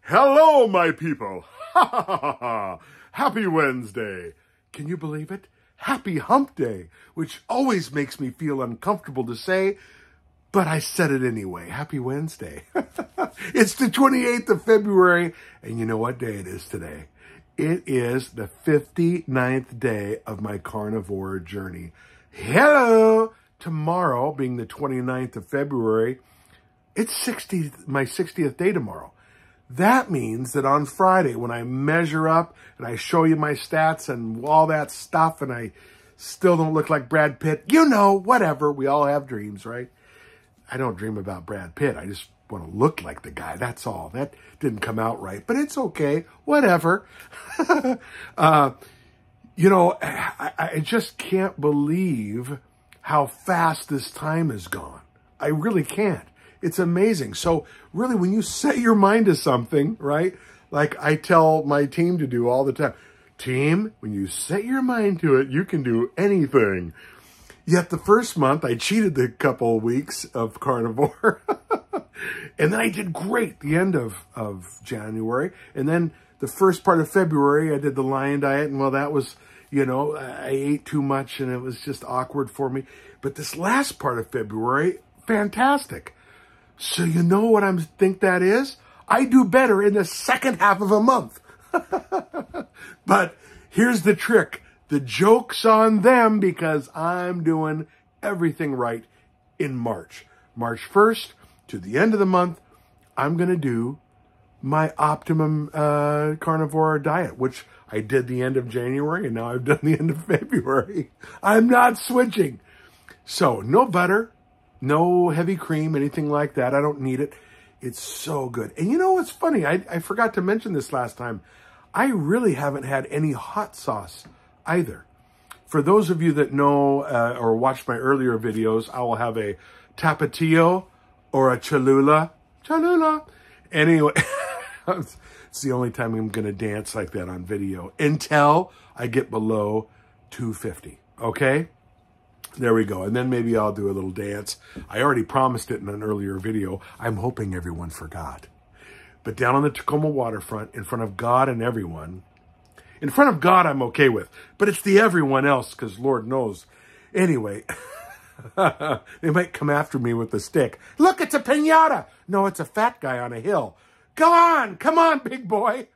Hello, my people. Ha ha ha ha. Happy Wednesday. Can you believe it? Happy Hump Day, which always makes me feel uncomfortable to say, but I said it anyway. Happy Wednesday. It's the 28th of February, and you know what day it is today? It is the 59th day of my carnivore journey. Hello! Tomorrow, being the 29th of February, it's my 60th day tomorrow. That means that on Friday, when I measure up and I show you my stats and all that stuff, and I still don't look like Brad Pitt, you know, whatever. We all have dreams, right? I don't dream about Brad Pitt. I just want to look like the guy. That's all. That didn't come out right, but it's okay. Whatever. You know, I just can't believe how fast this time has gone. I really can't. It's amazing. So really, when you set your mind to something, right? Like I tell my team to do all the time. Team, when you set your mind to it, you can do anything. Yet the first month, I cheated the couple of weeks of carnivore. And then I did great the end of January. And then the first part of February, I did the lion diet. And well, that was, you know, I ate too much and it was just awkward for me. But this last part of February, fantastic. So you know what I think that is? I do better in the second half of a month. But here's the trick. The joke's on them because I'm doing everything right in March. March 1st to the end of the month, I'm going to do my optimum carnivore diet, which I did the end of January and now I've done the end of February. I'm not switching. So no butter. No heavy cream, anything like that. I don't need it. It's so good. And you know what's funny? I forgot to mention this last time. I really haven't had any hot sauce either. For those of you that know or watched my earlier videos, I will have a tapatio or a Cholula. Cholula. Anyway, it's the only time I'm going to dance like that on video until I get below 250. Okay? There we go. And then maybe I'll do a little dance. I already promised it in an earlier video. I'm hoping everyone forgot. But down on the Tacoma waterfront, in front of God and everyone, in front of God I'm okay with, but it's the everyone else because Lord knows. Anyway, they might come after me with a stick. Look, it's a piñata. No, it's a fat guy on a hill. Come on, big boy.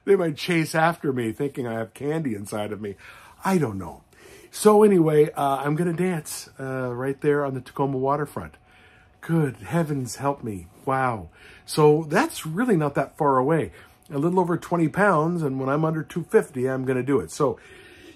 They might chase after me thinking I have candy inside of me. I don't know. So anyway, I'm going to dance right there on the Tacoma waterfront. Good heavens help me. Wow. So that's really not that far away. A little over 20 pounds, and when I'm under 250, I'm going to do it. So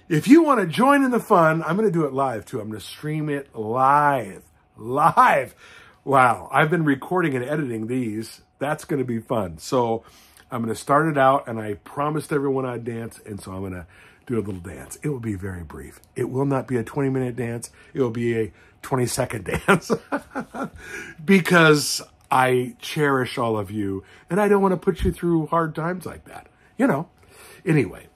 if you want to join in the fun, I'm going to do it live too. I'm going to stream it live. Live. Wow. I've been recording and editing these. That's going to be fun. So I'm going to start it out, and I promised everyone I'd dance, and so I'm going to do a little dance. It will be very brief. It will not be a 20-minute dance. It will be a 20-second dance because I cherish all of you and I don't want to put you through hard times like that. You know. Anyway,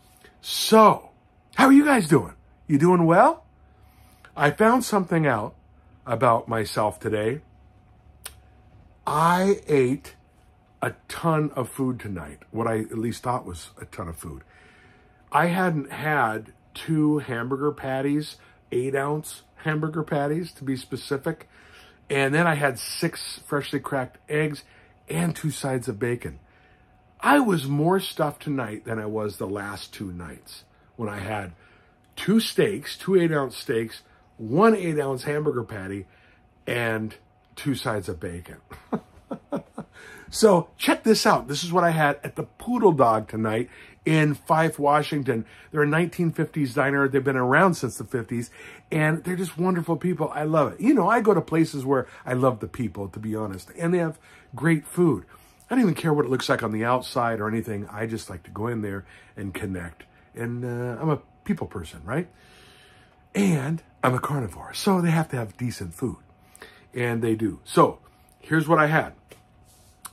so how are you guys doing? You doing well? I found something out about myself today. I ate a ton of food tonight. What I at least thought was a ton of food. I hadn't had 2 hamburger patties, 8-ounce hamburger patties to be specific. And then I had 6 freshly cracked eggs and 2 sides of bacon. I was more stuffed tonight than I was the last 2 nights when I had 2 steaks, 2 8-ounce steaks, 1 8-ounce hamburger patty, and 2 sides of bacon. So check this out. This is what I had at the Poodle Dog tonight in Fife, Washington. They're a 1950s diner. They've been around since the 50s, and they're just wonderful people. I love it. You know, I go to places where I love the people, to be honest, and they have great food. I don't even care what it looks like on the outside or anything. I just like to go in there and connect. And I'm a people person, right? And I'm a carnivore, so they have to have decent food. And they do. So here's what I had.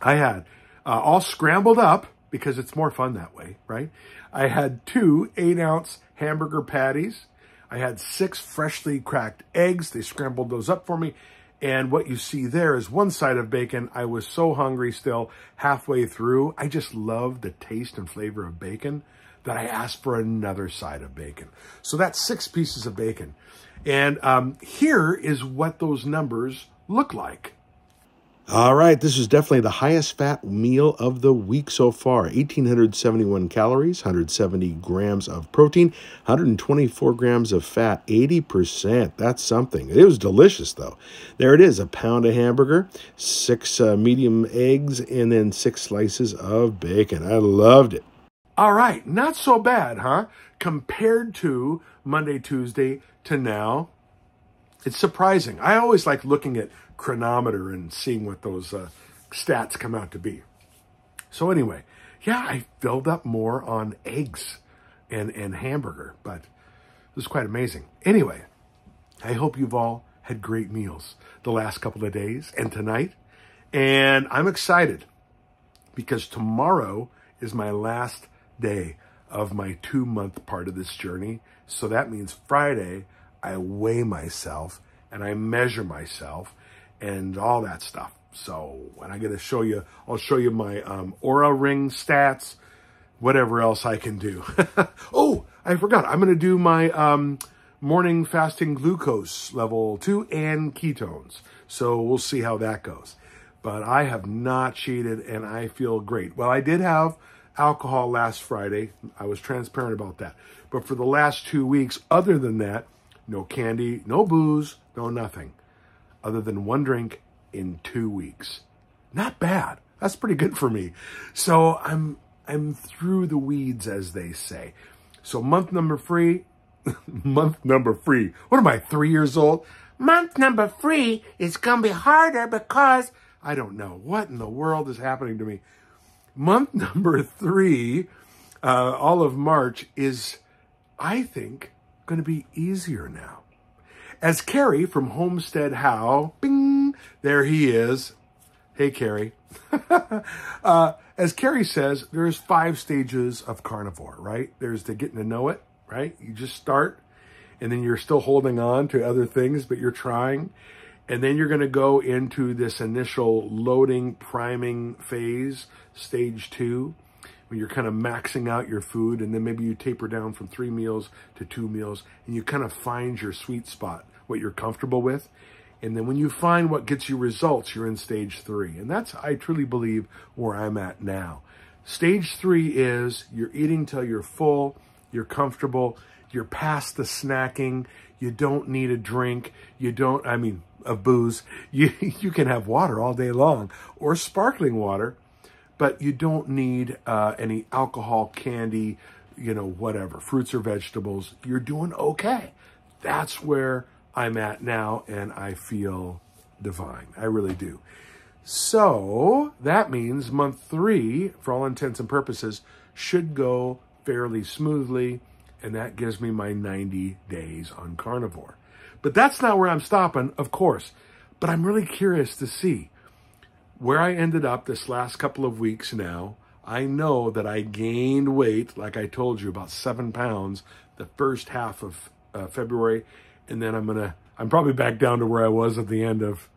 I had all scrambled up because it's more fun that way, right? I had 2 8-ounce hamburger patties. I had 6 freshly cracked eggs. They scrambled those up for me. And what you see there is one side of bacon. I was so hungry still halfway through. I just love the taste and flavor of bacon that I asked for another side of bacon. So that's 6 pieces of bacon. And here is what those numbers look like. All right, this is definitely the highest fat meal of the week so far. 1,871 calories, 170 grams of protein, 124 grams of fat, 80%. That's something. It was delicious, though. There it is, a pound of hamburger, 6 medium eggs, and then 6 slices of bacon. I loved it. All right, not so bad, huh? Compared to Monday, Tuesday to now, it's surprising. I always like looking at Chronometer and seeing what those stats come out to be. So anyway, yeah, I filled up more on eggs and hamburger, but it was quite amazing. Anyway, I hope you've all had great meals the last couple of days and tonight. And I'm excited because tomorrow is my last day of my 2-month part of this journey. So that means Friday, I weigh myself and I measure myself and all that stuff. So when I get to show you, I'll show you my Aura Ring stats, whatever else I can do. Oh, I forgot. I'm going to do my morning fasting glucose level 2 and ketones. So we'll see how that goes. But I have not cheated and I feel great. Well, I did have alcohol last Friday. I was transparent about that. But for the last 2 weeks, other than that, no candy, no booze, no nothing. Other than 1 drink in 2 weeks. Not bad. That's pretty good for me. So I'm through the weeds, as they say. So month number 3, month number 3. What am I, 3 years old? Month number 3 is going to be harder because I don't know what in the world is happening to me. Month number 3, all of March, is, I think, going to be easier now. As Carrie from Homestead How, bing, there he is. Hey, Carrie. As Carrie says, there's 5 stages of carnivore, right? There's the getting to know it, right? You just start, and then you're still holding on to other things, but you're trying. And then you're going to go into this initial loading, priming phase, stage 2, when you're kind of maxing out your food, and then maybe you taper down from 3 meals to 2 meals, and you kind of find your sweet spot, what you're comfortable with. And then when you find what gets you results, you're in stage 3. And that's, I truly believe, where I'm at now. Stage 3 is you're eating till you're full, you're comfortable, you're past the snacking, you don't need a drink, of booze. You can have water all day long, or sparkling water, but you don't need any alcohol, candy, whatever, fruits or vegetables. You're doing okay. That's where I'm at now, and I feel divine. I really do. So that means month 3, for all intents and purposes, should go fairly smoothly, and that gives me my 90 days on carnivore. But that's not where I'm stopping, of course. But I'm really curious to see where I ended up this last couple of weeks now. I know that I gained weight, like I told you, about 7 pounds the first half of February. And then I'm probably back down to where I was at the end of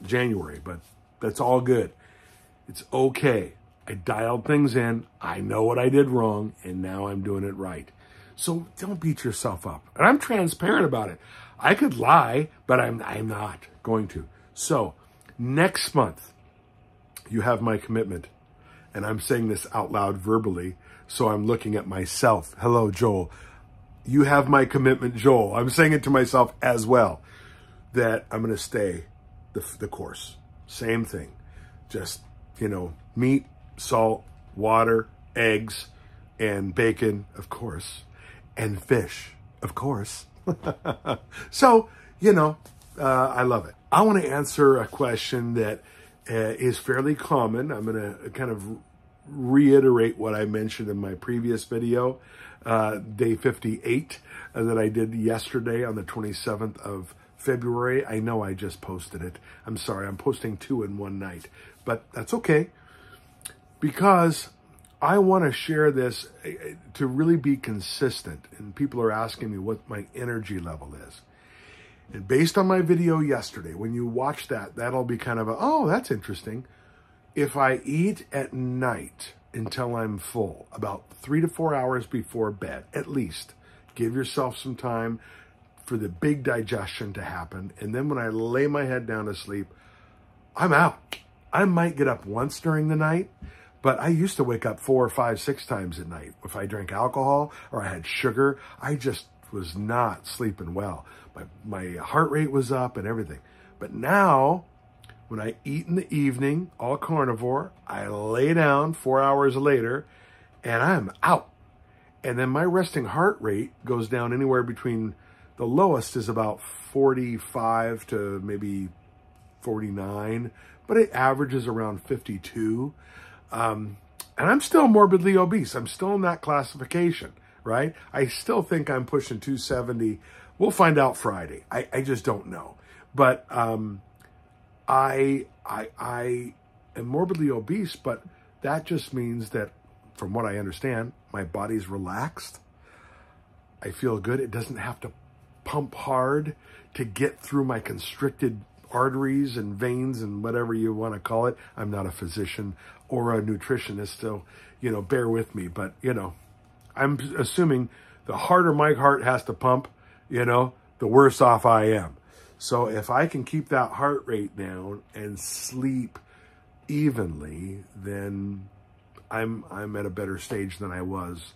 January. But that's all good. It's okay. I dialed things in. I know what I did wrong. And now I'm doing it right. So don't beat yourself up. And I'm transparent about it. I could lie, but I'm not going to. So next month, you have my commitment. And I'm saying this out loud verbally, so I'm looking at myself. Hello, Joel. You have my commitment, Joel. I'm saying it to myself as well, that I'm going to stay the course. Same thing. Just, meat, salt, water, eggs, and bacon, of course, and fish, of course. So, I love it. I want to answer a question that is fairly common. I'm going to kind of reiterate what I mentioned in my previous video, day 58, that I did yesterday on the 27th of February. I know I just posted it. I'm sorry, I'm posting 2 in one night, but that's okay, because I want to share this to really be consistent. And people are asking me what my energy level is. And based on my video yesterday, when you watch that, that'll be kind of a, oh, that's interesting. If I eat at night until I'm full, about 3 to 4 hours before bed, at least, give yourself some time for the big digestion to happen. And then when I lay my head down to sleep, I'm out. I might get up once during the night, but I used to wake up 4 or 5, 6 times at night. If I drank alcohol or I had sugar, I just was not sleeping well. My heart rate was up and everything. But now, when I eat in the evening, all carnivore, I lay down 4 hours later and I'm out. And then my resting heart rate goes down anywhere between, the lowest is about 45 to maybe 49, but it averages around 52. And I'm still morbidly obese. I'm still in that classification, right? I still think I'm pushing 270. We'll find out Friday. I just don't know. But I am morbidly obese, but that just means that, from what I understand, my body's relaxed. I feel good. It doesn't have to pump hard to get through my constricted arteries and veins and whatever you want to call it. I'm not a physician or a nutritionist, so, bear with me. But, I'm assuming the harder my heart has to pump, the worse off I am. So if I can keep that heart rate down and sleep evenly, then I'm at a better stage than I was,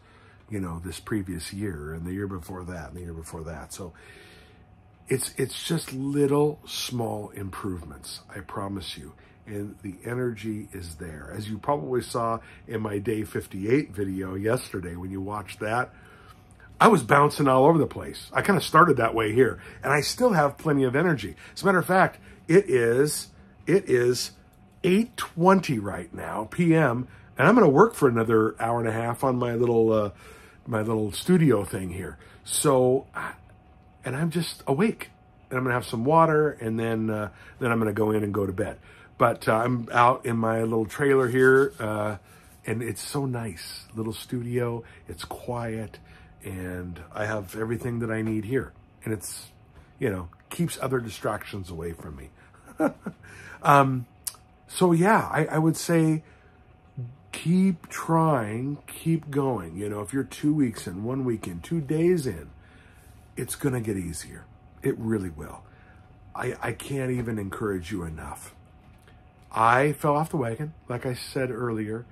this previous year and the year before that and the year before that. So it's just little small improvements, I promise you. And the energy is there. As you probably saw in my day 58 video yesterday, when you watched that, I was bouncing all over the place. I kind of started that way here, and I still have plenty of energy. As a matter of fact, it is 8:20 right now, p.m., and I'm going to work for another hour and a half on my little studio thing here. So, and I'm just awake, and I'm going to have some water, and then I'm going to go in and go to bed. But I'm out in my little trailer here, and it's so nice. Little studio, it's quiet, and I have everything that I need here. And it's, keeps other distractions away from me. So yeah, I would say keep trying, keep going. If you're 2 weeks in, 1 week in, 2 days in, it's going to get easier. It really will. I can't even encourage you enough. I fell off the wagon, like I said earlier,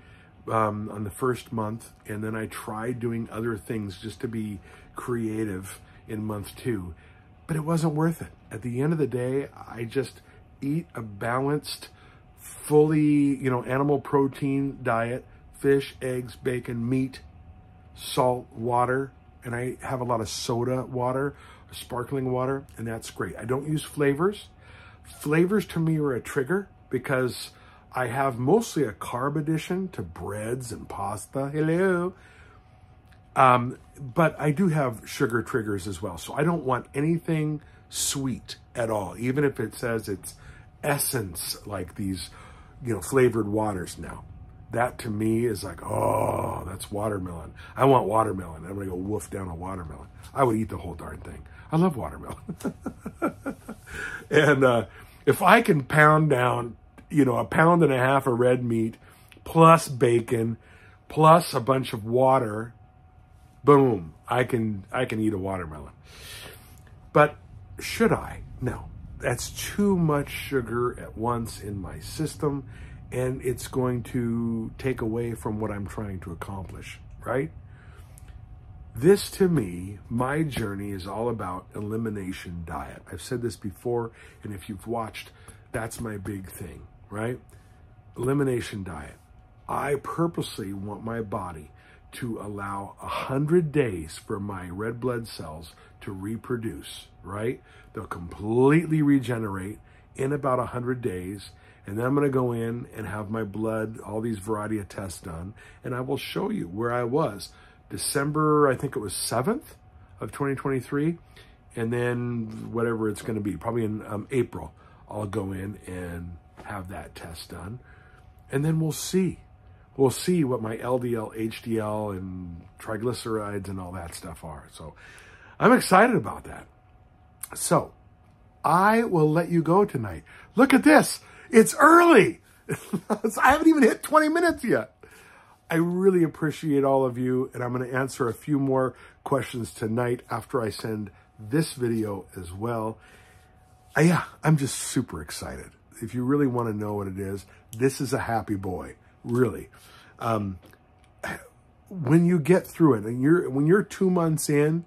on the first month, and then I tried doing other things just to be creative in month 2, but it wasn't worth it. At the end of the day, I just eat a balanced, fully, animal protein diet, fish, eggs, bacon, meat, salt, water, and I have a lot of soda water, sparkling water, and that's great. I don't use flavors. Flavors to me are a trigger because I have mostly a carb addition to breads and pasta. Hello. But I do have sugar triggers as well. So I don't want anything sweet at all, even if it says it's essence, like these, flavored waters now. That to me is like, oh, that's watermelon. I want watermelon. I'm going to go wolf down a watermelon. I would eat the whole darn thing. I love watermelon. And if I can pound down, 1.5 pounds of red meat, plus bacon, plus a bunch of water, boom, I can eat a watermelon. But should I? No. That's too much sugar at once in my system, and it's going to take away from what I'm trying to accomplish, right? This, to me, my journey is all about elimination diet. I've said this before, and if you've watched, that's my big thing, right? Elimination diet. I purposely want my body to allow 100 days for my red blood cells to reproduce, right? They'll completely regenerate in about 100 days. And then I'm going to go in and have my blood, all these variety of tests done. And I will show you where I was. December, I think it was 7th of 2023. And then whatever it's going to be, probably in April, I'll go in and have that test done. And then we'll see. We'll see what my LDL, HDL, and triglycerides and all that stuff are. So I'm excited about that. So I will let you go tonight. Look at this. It's early. I haven't even hit 20 minutes yet. I really appreciate all of you, and I'm going to answer a few more questions tonight after I send this video as well. Yeah, I'm just super excited. If you really want to know what it is, this is a happy boy, really. When you get through it, and when you're 2 months in,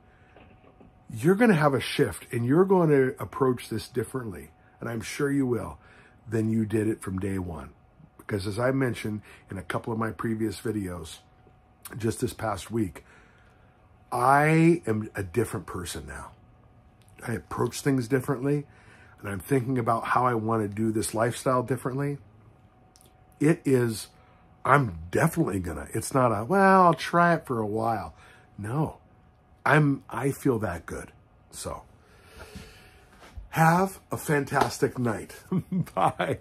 you're going to have a shift, and you're going to approach this differently, and I'm sure you will, than you did it from day one. Because as I mentioned in a couple of my previous videos, just this past week, I am a different person now. I approach things differently, and I'm thinking about how I want to do this lifestyle differently. I'm definitely gonna, it's not a, well, I'll try it for a while. No, I feel that good. So have a fantastic night. Bye.